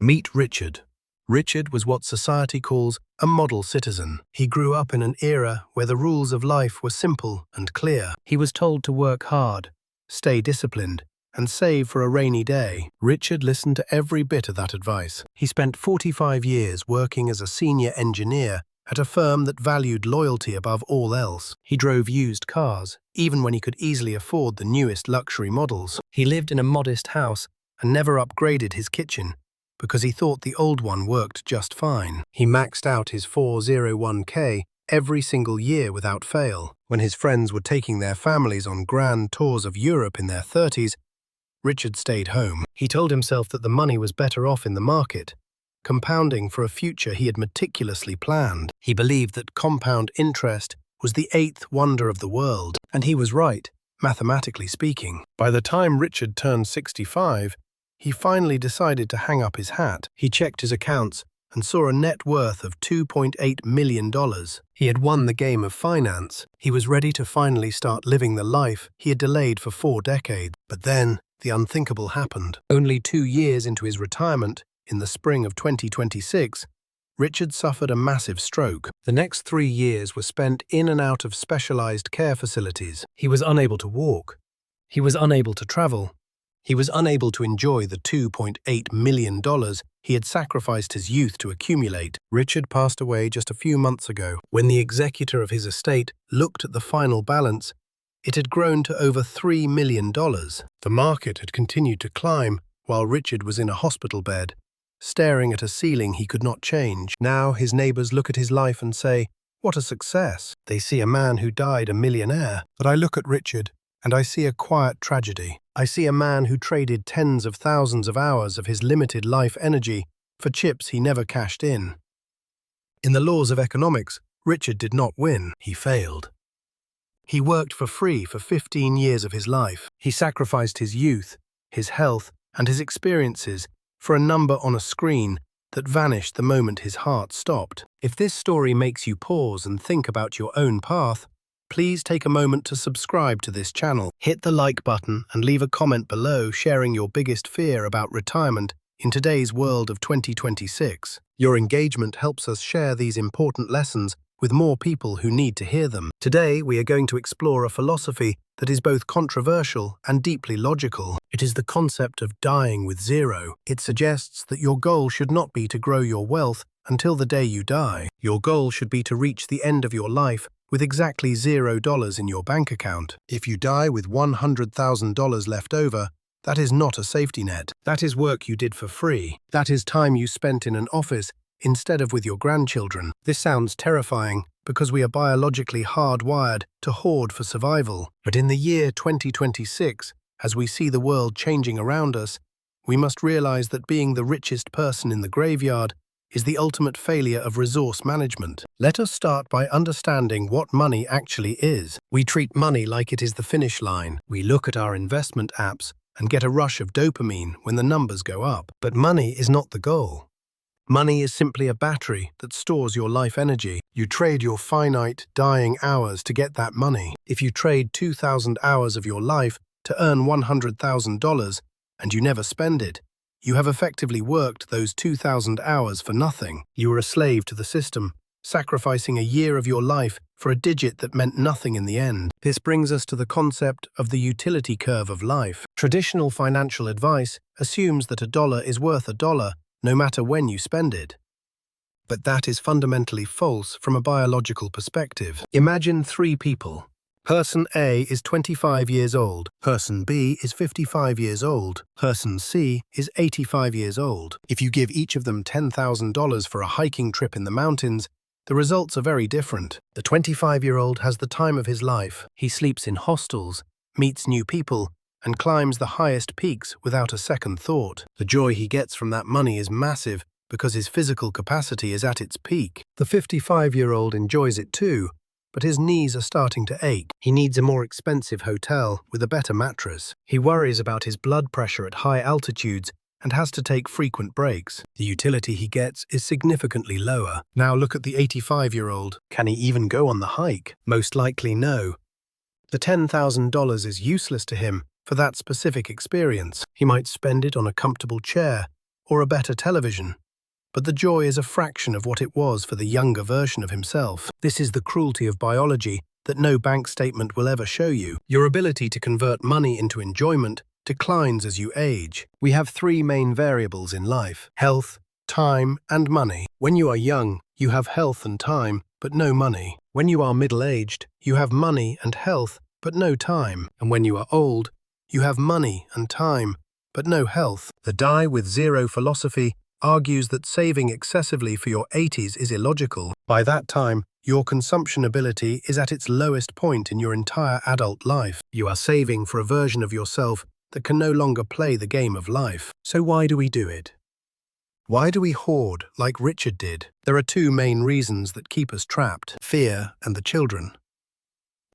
Meet Richard. Richard was what society calls a model citizen. He grew up in an era where the rules of life were simple and clear. He was told to work hard, stay disciplined, and save for a rainy day. Richard listened to every bit of that advice. He spent 45 years working as a senior engineer at a firm that valued loyalty above all else. He drove used cars, even when he could easily afford the newest luxury models. He lived in a modest house and never upgraded his kitchen, because he thought the old one worked just fine. He maxed out his 401k every single year without fail. When his friends were taking their families on grand tours of Europe in their 30s, Richard stayed home. He told himself that the money was better off in the market, compounding for a future he had meticulously planned. He believed that compound interest was the eighth wonder of the world, and he was right, mathematically speaking. By the time Richard turned 65, he finally decided to hang up his hat. He checked his accounts and saw a net worth of $2.8 million. He had won the game of finance. He was ready to finally start living the life he had delayed for 4 decades. But then, the unthinkable happened. Only 2 years into his retirement, in the spring of 2026, Richard suffered a massive stroke. The next 3 years were spent in and out of specialized care facilities. He was unable to walk. He was unable to travel. He was unable to enjoy the $2.8 million he had sacrificed his youth to accumulate. Richard passed away just a few months ago. When the executor of his estate looked at the final balance, it had grown to over $3 million. The market had continued to climb while Richard was in a hospital bed, staring at a ceiling he could not change. Now his neighbors look at his life and say, "What a success." They see a man who died a millionaire. But I look at Richard, and I see a quiet tragedy. I see a man who traded tens of thousands of hours of his limited life energy for chips he never cashed in. In the laws of economics, Richard did not win. He failed. He worked for free for 15 years of his life. He sacrificed his youth, his health, and his experiences for a number on a screen that vanished the moment his heart stopped. If this story makes you pause and think about your own path, please take a moment to subscribe to this channel. Hit the like button and leave a comment below sharing your biggest fear about retirement in today's world of 2026. Your engagement helps us share these important lessons with more people who need to hear them. Today, we are going to explore a philosophy that is both controversial and deeply logical. It is the concept of dying with zero. It suggests that your goal should not be to grow your wealth until the day you die. Your goal should be to reach the end of your life with exactly $0 in your bank account. If you die with $100,000 left over, that is not a safety net. That is work you did for free. That is time you spent in an office instead of with your grandchildren. This sounds terrifying because we are biologically hardwired to hoard for survival. But in the year 2026, as we see the world changing around us, we must realize that being the richest person in the graveyard is the ultimate failure of resource management. Let us start by understanding what money actually is. We treat money like it is the finish line. We look at our investment apps and get a rush of dopamine when the numbers go up. But money is not the goal. Money is simply a battery that stores your life energy. You trade your finite, dying hours to get that money. If you trade 2,000 hours of your life to earn $100,000 and you never spend it, you have effectively worked those 2,000 hours for nothing. You are a slave to the system, sacrificing a year of your life for a digit that meant nothing in the end. This brings us to the concept of the utility curve of life. Traditional financial advice assumes that a dollar is worth a dollar no matter when you spend it. But that is fundamentally false from a biological perspective. Imagine 3 people. Person A is 25 years old, Person B is 55 years old, Person C is 85 years old. If you give each of them $10,000 for a hiking trip in the mountains, the results are very different. The 25-year-old has the time of his life. He sleeps in hostels, meets new people, and climbs the highest peaks without a second thought. The joy he gets from that money is massive because his physical capacity is at its peak. The 55-year-old enjoys it too, but his knees are starting to ache. He needs a more expensive hotel with a better mattress. He worries about his blood pressure at high altitudes and has to take frequent breaks. The utility he gets is significantly lower. Now look at the 85-year-old. Can he even go on the hike? Most likely no. The $10,000 is useless to him for that specific experience. He might spend it on a comfortable chair or a better television. But the joy is a fraction of what it was for the younger version of himself. This is the cruelty of biology that no bank statement will ever show you. Your ability to convert money into enjoyment declines as you age. We have three main variables in life: health, time, and money. When you are young, you have health and time, but no money. When you are middle-aged, you have money and health, but no time. And when you are old, you have money and time, but no health. The Die with Zero philosophy argues that saving excessively for your 80s is illogical. By that time, your consumption ability is at its lowest point in your entire adult life. You are saving for a version of yourself that can no longer play the game of life. So why do we do it? Why do we hoard like Richard did? There are two main reasons that keep us trapped: fear and the children.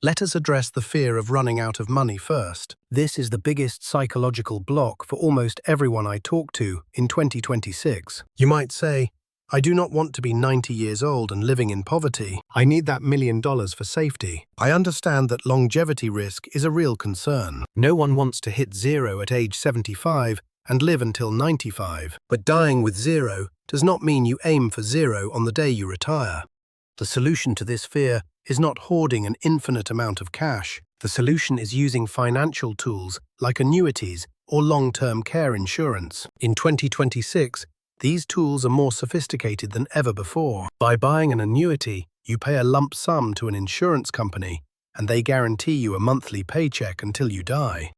Let us address the fear of running out of money first. This is the biggest psychological block for almost everyone I talk to in 2026. You might say, I do not want to be 90 years old and living in poverty. I need that $1 million for safety. I understand that longevity risk is a real concern. No one wants to hit zero at age 75 and live until 95. But dying with zero does not mean you aim for zero on the day you retire. The solution to this fear is not hoarding an infinite amount of cash. The solution is using financial tools like annuities or long-term care insurance. In 2026, these tools are more sophisticated than ever before. By buying an annuity, you pay a lump sum to an insurance company, and they guarantee you a monthly paycheck until you die.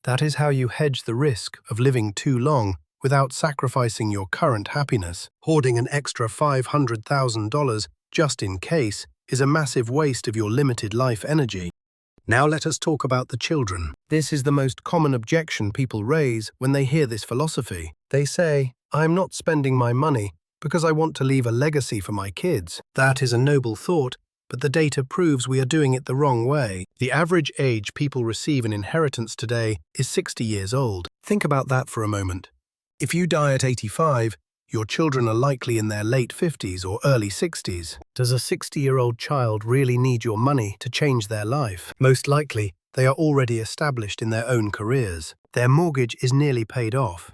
That is how you hedge the risk of living too long without sacrificing your current happiness. Hoarding an extra $500,000 just in case is a massive waste of your limited life energy. Now let us talk about the children. This is the most common objection people raise when they hear this philosophy. They say, I am not spending my money because I want to leave a legacy for my kids. That is a noble thought, but the data proves we are doing it the wrong way. The average age people receive an inheritance today is 60 years old. Think about that for a moment. If you die at 85, your children are likely in their late 50s or early 60s. Does a 60-year-old child really need your money to change their life? Most likely, they are already established in their own careers. Their mortgage is nearly paid off.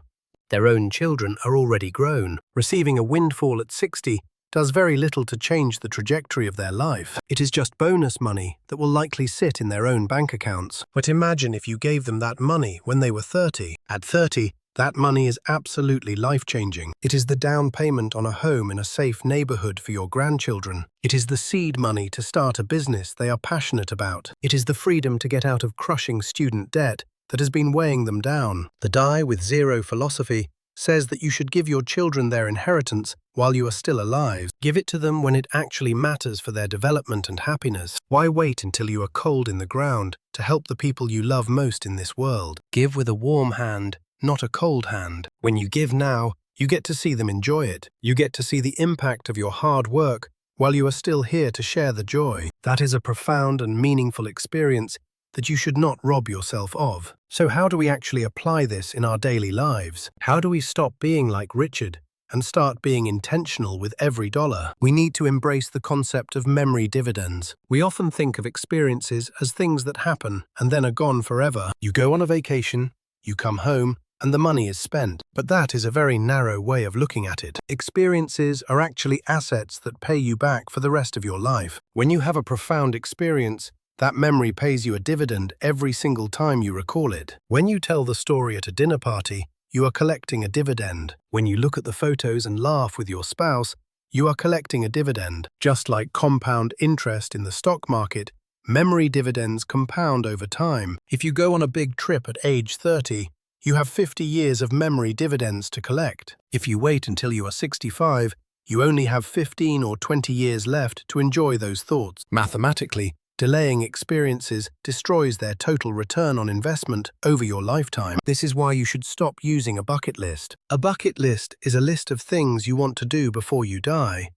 Their own children are already grown. Receiving a windfall at 60 does very little to change the trajectory of their life. It is just bonus money that will likely sit in their own bank accounts. But imagine if you gave them that money when they were 30. At 30, that money is absolutely life-changing. It is the down payment on a home in a safe neighborhood for your grandchildren. It is the seed money to start a business they are passionate about. It is the freedom to get out of crushing student debt that has been weighing them down. The Die with Zero philosophy says that you should give your children their inheritance while you are still alive. Give it to them when it actually matters for their development and happiness. Why wait until you are cold in the ground to help the people you love most in this world? Give with a warm hand, not a cold hand. When you give now, you get to see them enjoy it. You get to see the impact of your hard work while you are still here to share the joy. That is a profound and meaningful experience that you should not rob yourself of. So how do we actually apply this in our daily lives? How do we stop being like Richard and start being intentional with every dollar? We need to embrace the concept of memory dividends. We often think of experiences as things that happen and then are gone forever. You go on a vacation, you come home, and the money is spent. But that is a very narrow way of looking at it. Experiences are actually assets that pay you back for the rest of your life. When you have a profound experience, that memory pays you a dividend every single time you recall it. When you tell the story at a dinner party, you are collecting a dividend. When you look at the photos and laugh with your spouse, you are collecting a dividend. Just like compound interest in the stock market, memory dividends compound over time. If you go on a big trip at age 30, you have 50 years of memory dividends to collect. If you wait until you are 65, you only have 15 or 20 years left to enjoy those thoughts. Mathematically, delaying experiences destroys their total return on investment over your lifetime. This is why you should stop using a bucket list. A bucket list is a list of things you want to do before you die,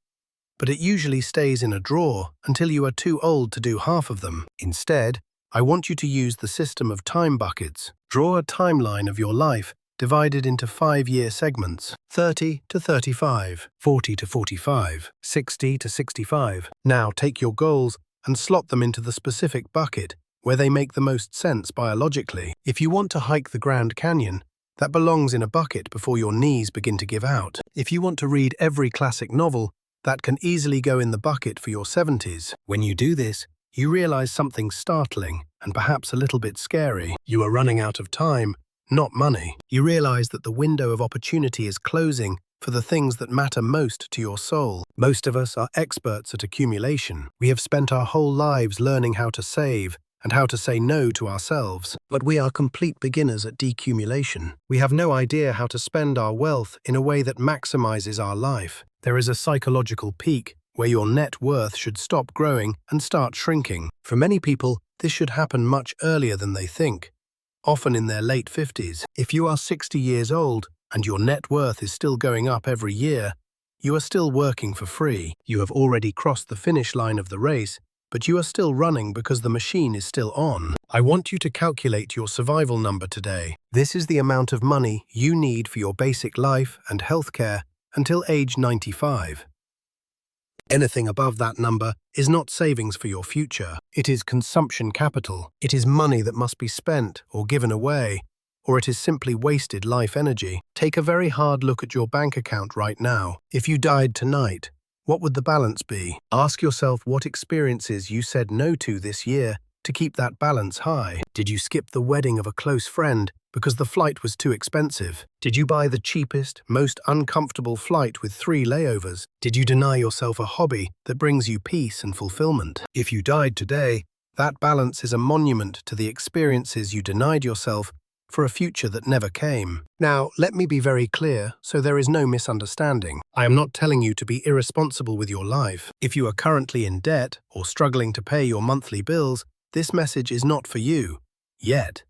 but it usually stays in a drawer until you are too old to do half of them. Instead, I want you to use the system of time buckets. Draw a timeline of your life divided into 5-year segments: 30 to 35, 40 to 45, 60 to 65. Now take your goals and slot them into the specific bucket where they make the most sense biologically. If you want to hike the Grand Canyon, that belongs in a bucket before your knees begin to give out. If you want to read every classic novel, that can easily go in the bucket for your 70s. When you do this, you realize something startling and perhaps a little bit scary. You are running out of time, not money. You realize that the window of opportunity is closing for the things that matter most to your soul. Most of us are experts at accumulation. We have spent our whole lives learning how to save and how to say no to ourselves. But we are complete beginners at decumulation. We have no idea how to spend our wealth in a way that maximizes our life. There is a psychological peak where your net worth should stop growing and start shrinking. For many people, this should happen much earlier than they think, often in their late 50s. If you are 60 years old and your net worth is still going up every year, you are still working for free. You have already crossed the finish line of the race, but you are still running because the machine is still on. I want you to calculate your survival number today. This is the amount of money you need for your basic life and healthcare until age 95. Anything above that number is not savings for your future. It is consumption capital. It is money that must be spent or given away, or it is simply wasted life energy. Take a very hard look at your bank account right now. If you died tonight, what would the balance be? Ask yourself what experiences you said no to this year to keep that balance high. Did you skip the wedding of a close friend because the flight was too expensive? Did you buy the cheapest, most uncomfortable flight with 3 layovers? Did you deny yourself a hobby that brings you peace and fulfillment? If you died today, that balance is a monument to the experiences you denied yourself for a future that never came. Now, let me be very clear so there is no misunderstanding. I am not telling you to be irresponsible with your life. If you are currently in debt or struggling to pay your monthly bills, this message is not for you, yet.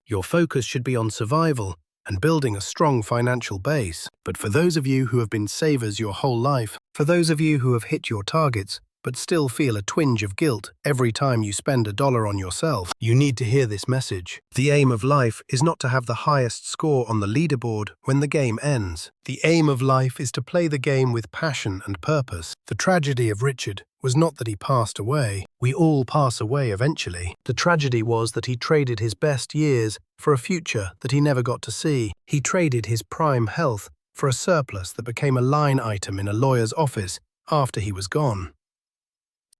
Your focus should be on survival and building a strong financial base. But for those of you who have been savers your whole life, for those of you who have hit your targets, but still feel a twinge of guilt every time you spend $1 on yourself, you need to hear this message. The aim of life is not to have the highest score on the leaderboard when the game ends. The aim of life is to play the game with passion and purpose. The tragedy of Richard was not that he passed away. We all pass away eventually. The tragedy was that he traded his best years for a future that he never got to see. He traded his prime health for a surplus that became a line item in a lawyer's office after he was gone.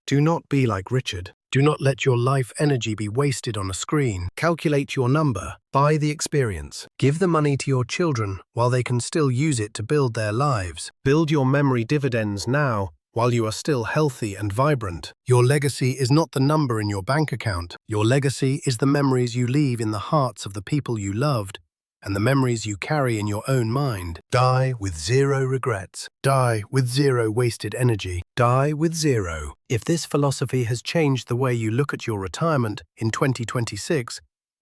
Do not be like Richard. Do not let your life energy be wasted on a screen. Calculate your number. Buy the experience. Give the money to your children while they can still use it to build their lives. Build your memory dividends now while you are still healthy and vibrant. Your legacy is not the number in your bank account. Your legacy is the memories you leave in the hearts of the people you loved and the memories you carry in your own mind. Die with 0 regrets. Die with 0 wasted energy. Die with 0. If this philosophy has changed the way you look at your retirement in 2026,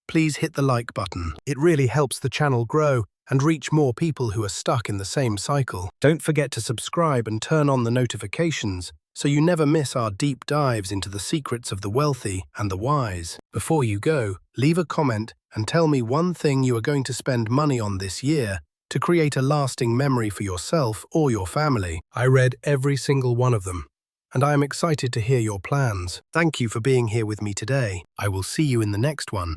please hit the like button. It really helps the channel grow and reach more people who are stuck in the same cycle. Don't forget to subscribe and turn on the notifications so you never miss our deep dives into the secrets of the wealthy and the wise. Before you go, leave a comment and tell me one thing you are going to spend money on this year to create a lasting memory for yourself or your family. I read every single one of them, and I am excited to hear your plans. Thank you for being here with me today. I will see you in the next one.